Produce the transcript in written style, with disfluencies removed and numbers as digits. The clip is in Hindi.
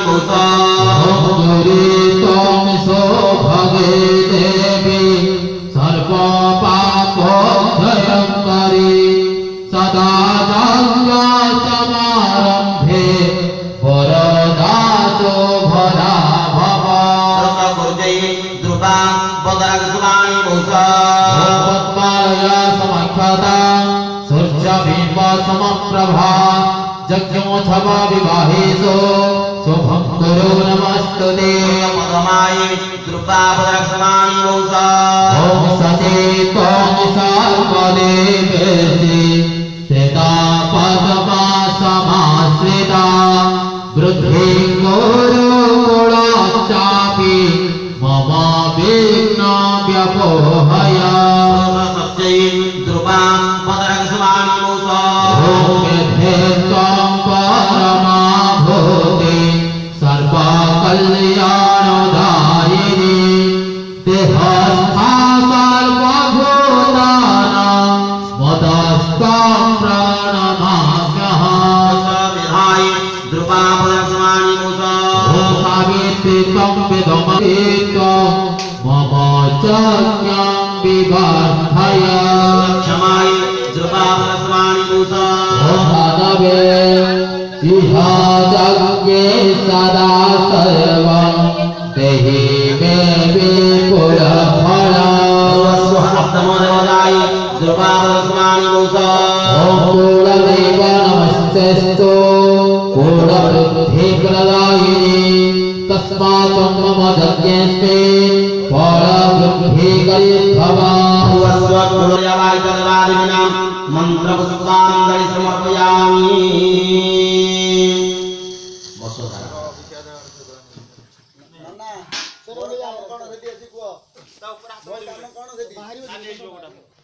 भूषा सो भगे देवी सर्व पाप भयंकरी सदा समारंभे वरदासो भरा भव द्रुपा पदरागसुमानि भूषा पद्मालया समक्षता सूर्य बिंब समप्रभा जज्ञोत्सव विवाहेषु शुभं कुरु नमस्तुते पदमायि द्रुपा पदरागसुमानि भूषा ओम सचेतं सर्वदेवेशि स्थिता पद्मा समाश्रिता वृद्धि कुरु कुलाश्चापि मम विघ्न व्यपोहय द्रुपा पदरागसुमानि भूषा परमाभूति सर्वकल्याणदायिनी देहस्था सर्वभूतानां मदस्तं प्रणमाम्यहम् द्रुपा पदरागसुमानि भूषा सावित्रिकं विदमतीत्वं मम यज्ञं विवर्धय क्षमाय द्रुपा पदरागसुमानि भूषा मानवे इह जज्ञे सदा सर्वं देहि मे विपुलफलम् द्रुपा पदरागसुमानि भूषा ॐ कुलदेव नमस्तेस्तु कुलवृद्धिप्रदायिनी तस्मात् मम यज्ञेऽस्मिन् फलवृद्धिकरी भव मंत्रपुष्पाञ्जलि समर्पयामि कौन